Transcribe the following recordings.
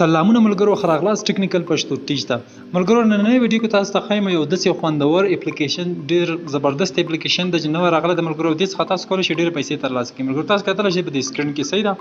سلامونه ملګرو ښه راغلاست ټیکنیکل پښتو ټیچ ته ملګرو نننۍ ویډیو کې تاسو ته ښایم یو داسې خوندور اپلیکیشن ډېر زبردست اپلیکیشن دی چې نوی راغلی د ملګرو دې څخه تاسو کولی شئ ډېرې پیسې ترلاسه کړئ ملګرو تاسو کتلی شئ په دې سکرین کې صحیح ده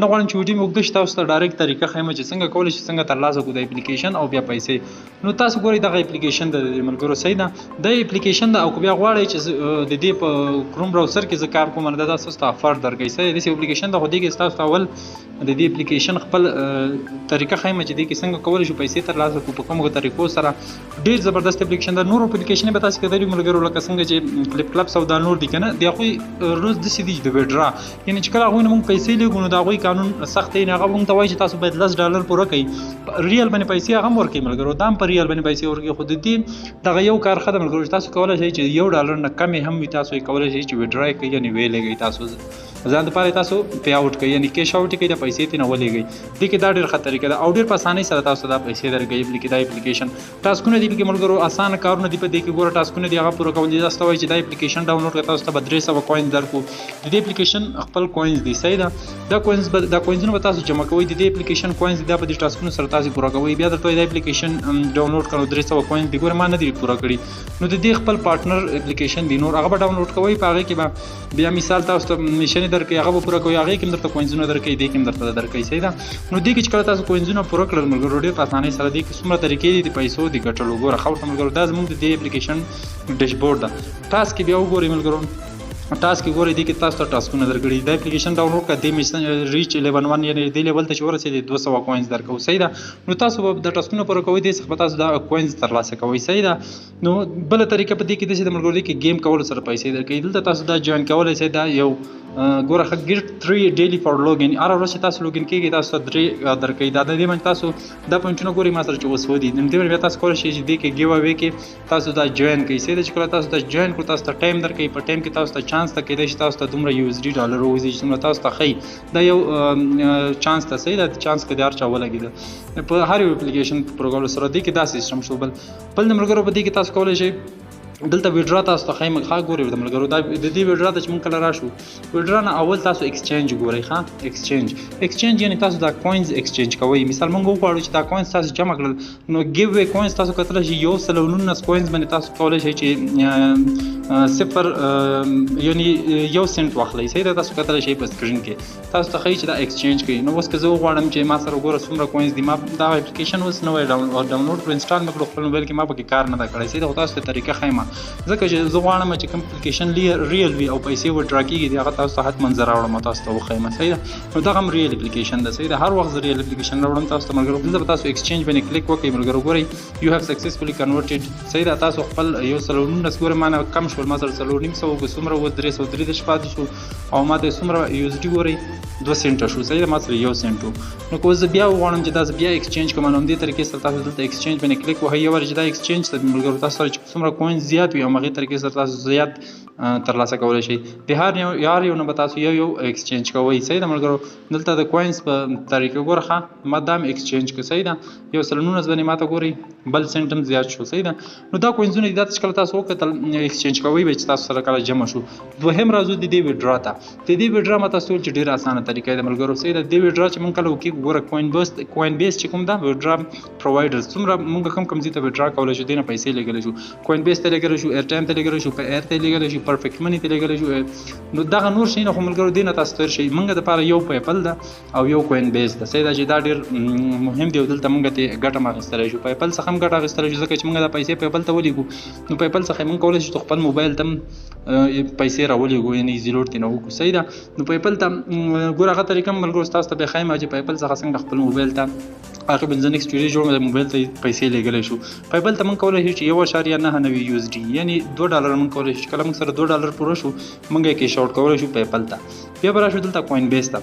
نه غواړم چې ویډیو مې اوږده شي تاسو ته ډایرکټ طریقه ښایم چې څنګه کولی شئ څنګه ترلاسه کړو د اپلیکیشن او بیا پیسې نو تاسو ګورئ دغه اپلیکیشن د ملګرو صحیح ده د اپلیکیشن د او که بیا غواړئ چې د دې په کروم براوزر کې زه کار کوم نو دا تاسو ته افر درکوي صحیح داسې اپلیکیشن د خو دې کې تاسو ته اول د دې اپلیکیشن خپل طریقه ښایم چې دې کې څنګه کولی شو پیسې ترلاسه کړو په کومو طریقو سره ډېر زبردست اپلیکیشن ده نور اپلیکیشنې به تاسو کتلي ملګرو لکه څنګه چې کلپ کلپس او دا نور دي که نه د هغوی روز داسې دي چې د ویډرا یعنې چې کله هغوی نه مونږ پیسې لیږو نو د هغوی قانون سخت دی هغه مونږ ته وایي چې تاسو باید $10 پوره کړئ ریل باندې پیسې هغه هم ورکوي ملګرو دا هم په ریل باندې پیسې ورکوي خو د دې دغه یو کار ښه ده ملګرو چې تاسو کولی شئ چې $1 نه کمې هم وي تاسو یې کولی شئ چې ویډرا یې کوئ یعنې ویې لیږئ تاسو ځان دپاره تاسو پی آوټ کوئ یعنې کیش آوټ یې کوئ د پیسې ترې نه ولېږئ دې کې دا ډېر ښه طریقه ده او ډېر په اسانۍ سره تاسو دا پیسې درکوي دا اپلیکیشن ټاسکونه دي پکې ملګرو اسانه کارونه دي په دې کې ګوره ټاسکونه دي هغه پوره کول دي تاسو ته وایي چې دا اپلیکیشن ډاونلوډ کړئ تاسو ته به 300 کوینز درکړو د دې اپلیکیشن خپل کوینز دي صحیح ده دا کوینزونه به تاسو جمع کوئ د دې اپلیکیشن کوینز دا په دې ټاسکونو سره تاسو پوره کوئ بیا درته وایي دا اپلیکیشن ډاونلوډ کړو 300 کوینز دي ګوره ما نه دي پوره کړي نو د دې خپل پارټنر اپلیکیشن دي نور هغه به ډاونلوډ کوئ په هغې کې به بیا مثال تاسو ته میشنې درکوي هغه به پوره کوئ هغې کې هم درته کوینزونه درکوي دې کې هم درته درکوي صحیح ده نو دې کې چې کله تاسو کوینزونه پوره کړل ملګرو ډېر په اسانۍ سره دې کې څومره طریقې دي د پیسو د ګټلو ګوره ښه ورته ملګرو دا زموږ د دې اپلیکیشن ډیشبورډ ده ټاسک کې بیا وګورئ ملګرو ټاسک کې ګورئ دې کې تاسو ته ټاسکونه درکړي دا اپلیکیشن ډاونلوډ کړه دې ریچ 11 یعنې دې لیول ته چې ورسېدې 200 کوینز درکوو صحیح ده نو تاسو به د ټاسکونه پوره کوئ دې څخه به تاسو دا کوینز ترلاسه کوئ صحیح ده نو بله طریقه په دې کې داسې د ملګرو دې کې گیم کولو سره پیسې درکوي دلته تاسو دا جوین کولی شئ دا یو ګوره ښه ګیټ 3 ډیلی فار لوګین هره ورځ چې تاسو لوګین کېږئ تاسو ته 3 درکوي دا د دې باندې تاسو دا پوینټونه ګورئ ما سره چې اوس ودي نو دې باندې بیا تاسو کولی شئ چې دې کې ګیو اوې کې تاسو دا جوین کړئ صحیح ده چې کله تاسو دا جوین کړو تاسو ته ټایم درکوي په ټایم کې تاسو ته چانس ته کېدای شي تاسو ته دومره USD ډالر ووځي چې دومره تاسو ته ښایي دا یو چانس ته صحیح ده چانس که د هر چا ولګېده په هر یو اپلیکیشن په پوره کولو سره دې کې دا سیسټم شو بل د ملګرو په دې کې تاسو کولی شئ دلته ویډرا تاسو ته ښایم ښه ګورئ د ملګرو دا د دې ویډرا ته چې مونږ کله راشو ویډرا نه اول تاسو ایکسچینج ګورئ ښه ایکسچینج یعنې تاسو دا کوینز ایکسچینج کوئ مثال مونږ وغواړو چې دا کوینز تاسو جمع کړل نو ګیو وی کوینز تاسو کتلی شئ 119 کوینز باندې تاسو کولی شئ چې صفر یعنې 1 سنټ واخلئ صحیح ده تاسو کتلی شئ په سکرین کې تاسو ته ښایي چې دا ایکسچینج کوي نو اوس که زه وغواړم چې ما سره وګوره څومره کوینز دي ما دا اپلیکیشن اوس نوی ډاونلوډ کړو انسټال مې کړو خپل موبایل کې ما پکې کار نه ده کړی صحیح ده خو تاسو ته طریقه ښایم ځکه چې زه غواړم چې کوم اپلیکیشن ریل وي او پیسې ورډرا کېږي د هغه تاسو ته حتما زه راوړم تاسو ته وښیم صحیح ده نو دغه هم ریل اپلیکیشن ده صحیح ده هر وخت زه ریل اپلیکیشن راوړم تاسو ته ملګرو دلته به تاسو ایکسچینج باندې کلیک وکړئ ملګرو ګورئ یو هیو سکسسفولي کنورټډ صحیح ده تاسو خپل 119 ګوره ما نه کم شول ما سره 4.5 که څومره اوس 333 پاتې شو او ما ته څومره USD ګورئ 2 سنټه شو صحیح ده ما سره 1 سنټ و نو که زه بیا وغواړم چې دا زه بیا ایکسچینج کوم نو همدې طریقې سره تاسو دلته ایکسچینج باندې کلیک وهئ یو وار چې دا ایکسچینج ته ملګرو تاسو سره چې څومره کوینز زیات وي همغې طریقې سره تاسو زیات ترلاسه کولی شئ د هر یو نه به تاسو یو ایکسچینج کوئ صحیح ده ملګرو دلته د کوینز په طریقه ګوره ښه ما دا هم ایکسچینج کړه صحیح ده 119 باندې ما ته ګورئ بل سنټ هم زیات شو صحیح ده نو دا کوینزونه دي دا چې کله تاسو وکتل ایکسچینج کوئ به چې تاسو سره کله جمع شو دوهم راځو د دې ویډرا ته د دې ویډرا ما تاسو چې ډېره اسانه طریقه ده ملګرو صحیح ده دې ویډرا چې مونږ کله وکړو ګوره کوین بیس چې کوم ده ویډرا پرووایډرز څومره مونږ کوم ځای ته ویډرا کولی شو دې نه پیسې لېږلی شو کوین بیس ته لېږلی شو ایرټایم ته لېږلی شو په ایر ته لېږلی شو پرفیکټ مني ته لېږلی شو نو دغه نور شیونه خو ملګرو دې نه تاسو تېر شئ مونږ دپاره یو پیپل ده او یو کوین بیس ده صحیح ده چې دا ډېر مهم دی او دلته مونږ ته ګټه هم اخیستلی شو پیپل څخه هم ګټه اخیستلی شو ځکه چې مونږ دا پیسې پیپل ته ولېږو نو پیپل څخه مونږ کولی شو خپل موبایل ته هم پیسې راولېږو یعنې ایزي لوډ ترې نه وکړو صحیح ده نو پیپل ته ګوره هغه طریقه هم ملګرو ستاسو ته بیا ښایم چې پیپل څخه څنګه خپل موبایل ته هغه بنځنیکس ټیوري جوړ د موبایل ته پیسې لېږلی شو پیپل ته مونږ کولی شو چې 1.99 USD یعنې $2 مونږ کولی شو چې کله مونږ سره $2 پوره شو مونږ یې کیش آوټ کولی شو پیپل ته بیا به راشو دلته کوین بیس ته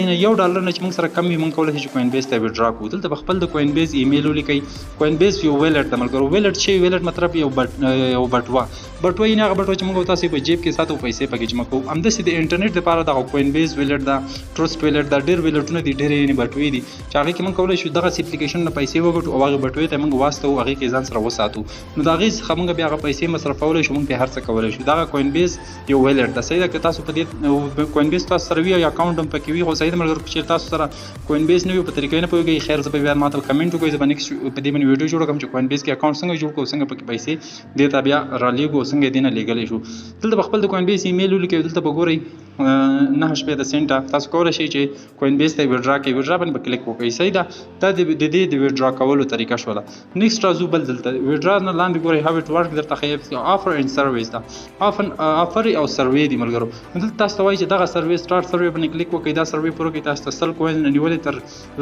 یعنې $1 نه چې مونږ سره کم وي مونږ کولی شو چې کوین بیس ته ویډرا کړو دلته به خپل د کوین بیس ایمیل ولیکئ کوین بیس یو ویلټ ده ملګرو ویلټ چې ویلټ مطلب یو بټوه بټوه نه هغه بټوه چې موږ تاسو په جیب کې ساتو پیسې پکې جمع کوو همداسې د انټرنیټ لپاره د کوین بیس ویلټ دا ټرست ویلټ دا ډېر ویلټونه دي ډېرې بټوې دي چې هغه کې موږ کولای شو دغه اپلیکیشن نه پیسې وګټو او هغه بټوې ته موږ واسطو هغه کې ځان سره وساتو نو دا غي څخه موږ بیا هغه پیسې مصرفولای شو موږ په هر څه کولای شو دا کوین بیس یو ویلټ دا صحیح ده که تاسو په دې کوین بیس تاسو سره وی یا اکاونټ هم پکې وي خو صحیح ده مګر چې تاسو سره کوین بیس نه وي په طریقې نه پوهیږئ خیر زه به بیا ماته کمنټ وکړئ زه به نیکسټ په دې باندې ویډیو جوړ کړم چې کوین بیس کې اکاونټ څنګه جوړ کړو څنګه پکې پیسې دې ته بیا را لیږو څنګه دې نه لیږلی شو دلته خپل د کوین بیس ایمیل ولیکئ دلته به ګورئ 9 سنټه تاسو کولی شئ چې کوین بیس ته ویډرا کوئ ویډرا باندې به کلیک وکړئ صحیح ده دا د دې د ویډرا کولو طریقه شوله نیکسټ راځو بل دلته ویډرا نه لاندې ګورئ هاو اټ ورک درته ښیي آفر اینډ سرویس ده آفر او سروې دي ملګرو دلته تاسو ته وایي چې دغه سروې سټارټ سروې باندې کلیک وکړئ دا سروې پوره کړئ تاسو ته 100 کوین نه نیولې تر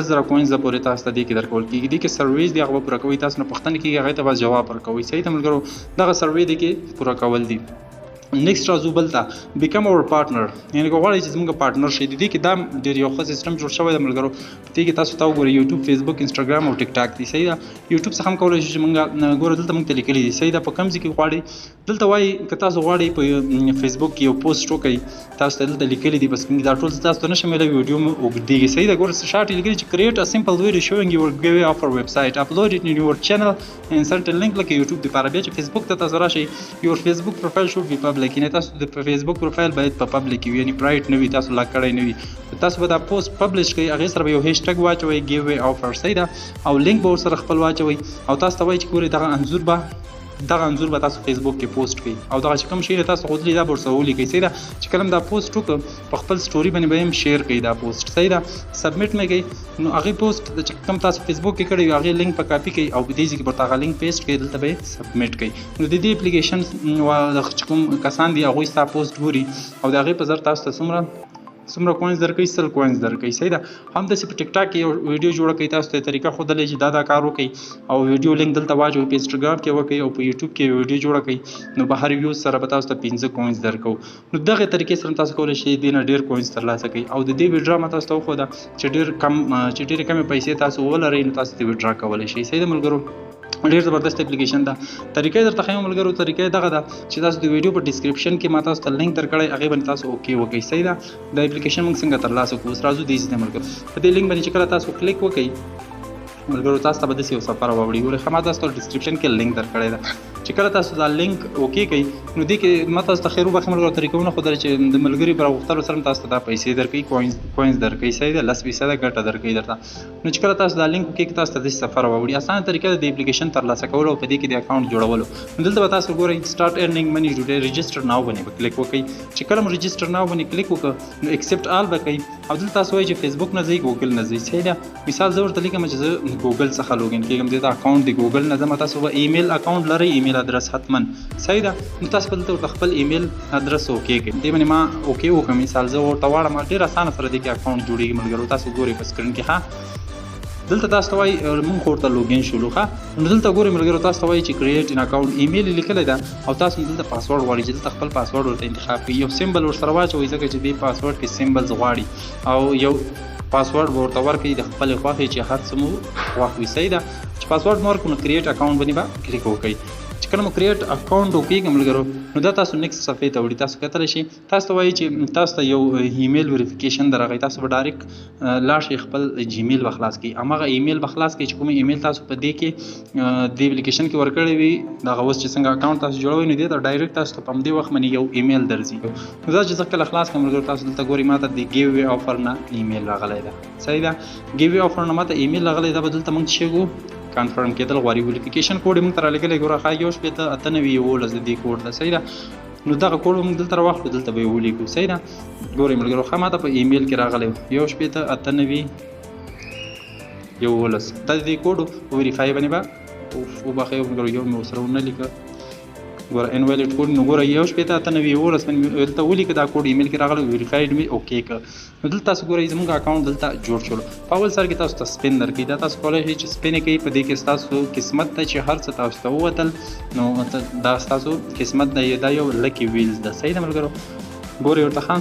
10,000 کوینز پورې تاسو ته دې کې درکول کېږي دې کې سرویس دي هغه پوره کوئ تاسو نه پوښتنه کېږي هغې ته به جواب ورکوئ صحیح ده ملګرو دغه سروې دې کې پوره کول دي نیکسټ راځو بل ته بیکم اور پارټنر یعنې که غواړئ چې زموږ پارټنر شئ د دې کې دا ډېر یو ښه سیسټم جوړ شوی دی ملګرو په دې کې تاسو ته وګورئ یوټیوب فیسبوک انسټاګرام او ټیک ټاک دي صحیح ده یوټیوب څخه هم کولی شو چې موږ ګوره دلته موږ ته لیکلي دي صحیح ده په کوم ځای کې غواړئ دلته وایي که تاسو غواړئ په فیسبوک کې یو پوسټ وکړئ تاسو ته دلته لیکلي دي بس دا ټول تاسو ته نه شي میلوي ویډیو مو اوږدېږي صحیح ده ګوره شارټ لیکلي چې create a simple video showing your giveaway offer website upload it in your channel insert a link لکه یوټیوب دپاره بیا چې فیسبوک ته تاسو راشئ your Facebook profile should be public یعنې تاسو د فیسبوک پروفایل باید په پبلیک وي یعنې پرایویټ نه وي تاسو لاک کړی نه وي تاسو به دا پوسټ پبلش کړئ هغې سره به یو هیشټګ واچوئ ګیو وی آفر صحیح ده او لینک به ورسره خپل واچوئ او تاسو ته وایي چې ګورئ دغه انځور به تاسو فیسبوک کې پوسټ کړئ او دغه چې کوم شی تاسو غوښتلي دا به ورسره ولیکئ صحیح ده چې کله هم دا پوسټ وکړو په خپل سټوري باندې به هم شیر کړئ دا پوسټ صحیح ده سبمیټ مې کړئ نو هغې پوسټ چې کوم تاسو فیسبوک کې کړی وي هغې لینک په کاپي کړئ او په دې ځای کې به هغه لینک پیسټ کړئ دلته به یې سبمیټ کړئ نو د دې اپلیکیشن چې کوم کسان دي هغوی ستا پوسټ ګوري او د هغې په زر تاسو ته څومره کوینز درکوي 100 کوینز درکوي صحیح ده همداسې په ټیک ټاک کې یو ویډیو جوړه کوي تاسو ته طریقه ښودلی چې دا کار وکړئ او ویډیو لینک دلته واچوئ په انسټاګرام کې وکړئ او په یوټیوب کې ویډیو جوړه کړئ نو په هر ویوز سره به تاسو ته 15 کوینز درکوو نو دغې طریقې سره تاسو کولی شئ دې نه ډېر کوینز ترلاسه کړئ او د دې ویډرا ما تاسو ته وښوده چې ډېرې کمې پیسې تاسو ولرئ نو تاسو دې ویډرا کولی شئ صحیح ده ملګرو ډېر زبردست اپلیکیشن ده طریقه درته ښیم ملګرو طریقه دغه ده چې تاسو د ویډیو په ډسکرپشن کې ما تاسو ته لینک درکړی هغې باندې تاسو اوکې وکړئ صحیح ده دا اپلیکیشن موږ څنګه ترلاسه کړو اوس راځو دې ځای ملګرو په دې لینک باندې چې کله تاسو کلیک وکړئ ملګرو تاسو ته به داسې یو سفر راوړي ګورئ ښه ما تاسو ته ډسکرپشن کې لینک درکړی ده چې کله تاسو دا لینک اوکې کړئ نو دې کې ما تاسو ته خیر وبخښئ ملګرو طریقه ونه ښودله چې د ملګري په راغوښتلو سره تاسو ته دا پیسې درکوي کوینز درکوي صحیح ده 10% ګټه درکوي درته نو چې کله تاسو دا لینک اوکې کړئ تاسو ته داسې سفر راوړي اسانه طریقه ده د اپلیکیشن ترلاسه کولو او په دې کې د اکاونټ جوړولو نو دلته به تاسو ګورئ سټارټ ارنینګ منی ټوډے رجسټر ناو باندې به کلیک وکړئ چې کله مو رجسټر ناو باندې کلیک وکړه نو ایکسپټ آل به کوئ او دلته تاسو وایئ چې فیسبوک نه ځئ ګوګل نه ځئ صحیح ده مثال زه ورته لیکم چې زه ګوګل څخه لوګین کېږم دې ته اکاونټ د ګوګل نه ځم تاسو به ایمیل اکاونټ لرئ ایمیل ادرس حتما صحیح ده نو تاسو به دلته ورته خپل ایمیل ادرس اوکې کړئ دې باندې ما اوکې وکړم مثال زه ورته واړم ډېر اسانه سره دې کې اکاونټ جوړېږي ملګرو تاسو ګورئ په سکرین کې ښه دلته تاسو ته وایي مونږ خو ورته لوګین شولو ښه نو دلته ګورئ ملګرو تاسو ته وایي چې کریټ ان اکاونټ ایمیل یې لیکلی ده او تاسو دلته پاسورډ غواړئ چې دلته خپل پاسورډ ورته انتخاب کړئ یو سیمبل ورسره واچوئ ځکه چې دې پاسورډ کې سیمبلز غواړي او یو پاسورډ به ورته ورکړئ د خپلې خوښې چې هر څه مو خوښ وي صحیح ده چې پاسورډ مو ورکړو نو کریټ اکاونټ باندې به کلیک وکړئ چې کله مو کریټ اکاونټ وکړئ ملګرو نو دا تاسو نیکسټ صفحې ته وړي تاسو کتلی شئ تاسو ته وایي چې تاسو ته یو ایمیل ویریفیکیشن درغی تاسو به ډایرکټ لاړ شئ خپل جیمیل به خلاص کړئ هماغه ایمیل به خلاص کړئ چې کوم ایمیل تاسو په دې کې د اپلیکیشن کې ورکړی وي دغه اوس چې څنګه اکاونټ تاسو جوړوئ نو دې ته ډایرکټ تاسو ته په همدې وخت باندې یو ایمیل درځي نو دا چې زه کله خلاص کړم ملګرو تاسو دلته ګورئ ما ته د ګیو وی آفر نه ایمیل راغلی ده صحیح ده ګیو وی آفر نه ما ته ایمیل راغلی ده به دلته موږ څه شی کنفرم کېدل غواړي ویریفیکیشن کوډ یې موږ ته رالیږلی ګوره ښایي 98 د دې کوډ ده صحیح ده نو دغه کوډ موږ دلته راواخلو دلته به یې ولیکو صحیح ده ګورئ ملګرو ښه ما ته په ایمیل کې راغلی 98 دا د دې کوډ ویریفای باندې به وبخښئ ملګرو یو مې ورسره ونه لیکه ګوره انویلیډ کوډ نو ګوره 98 باندې دلته ولیکه دا کوډ ایمیل کې راغلی ویریفایډ مې اوکې کړه نو دلته تاسو ګورئ زموږ اکاونټ دلته جوړ شولو په اول سر کې تاسو ته سپین درکوي دا تاسو کولی شئ چې سپین یې کوئ په دې کې ستاسو قسمت ده چې هر څه تاسو ته ووتل نو دا ستاسو قسمت ده دا یو لکی ویلز ده صحیح ده ملګرو ګورئ ورته ښه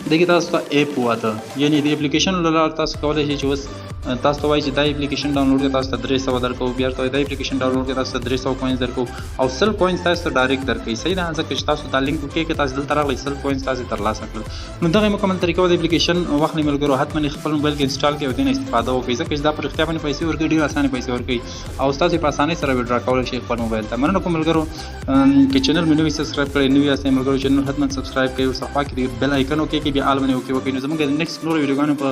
دې کې تاسو ته ایپ وواته یعنې د اپلیکیشن له لارې تاسو کولی شئ چې اوس تاسو ته وایي چې دا اپلیکیشن ډاونلوډ کړئ، تاسو ته 300 درکو، بیا ورته وایي دا اپلیکیشن ډاونلوډ کړئ، تاسو ته 300 کوینز درکو او 100 کوینز تاسو ته ډایرکټ درکوي. صحیح ده، ځکه چې تاسو دا لینک وکړئ، تاسو دلته راغلئ 100 کوینز تاسو ترلاسه کړل. نو دغه مکمل طریقه د اپلیکیشن واخلئ ملګرو، حتما خپل موبایل کې انسټال کړئ او دې نه استفاده وکړئ، ځکه چې دا په رښتیا باندې پیسې ورکوي، ډېر اسانه پیسې ورکوي او تاسو په اسانۍ سره ویډرا کولی شئ خپل موبایل ته. مننه کوم ملګرو چې چینل مې نوی سبسکرایب کړئ، نوی یاستئ ملګرو چینل حتما سبسکرایب کړئ او صفحه کې د بیل آیکن وکړئ، بیا آل باندې وکړئ. نو زموږ د نیکسټ نور ویډیوګانو په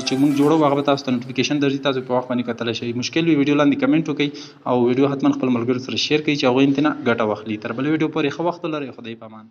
چې موږ جوړو هغه به تاسو ته نوټیفیکیشن درځي، تاسو په وخت باندې کتلی شئ. مشکل وي ویډیو لاندې کمنټ وکړئ او ویډیو حتما خپل ملګرو سره شیر کړئ چې هغوی هم ترې ګټه واخلي. تر بلې ویډیو پورې ښه وخت ولرئ. خدای په امان.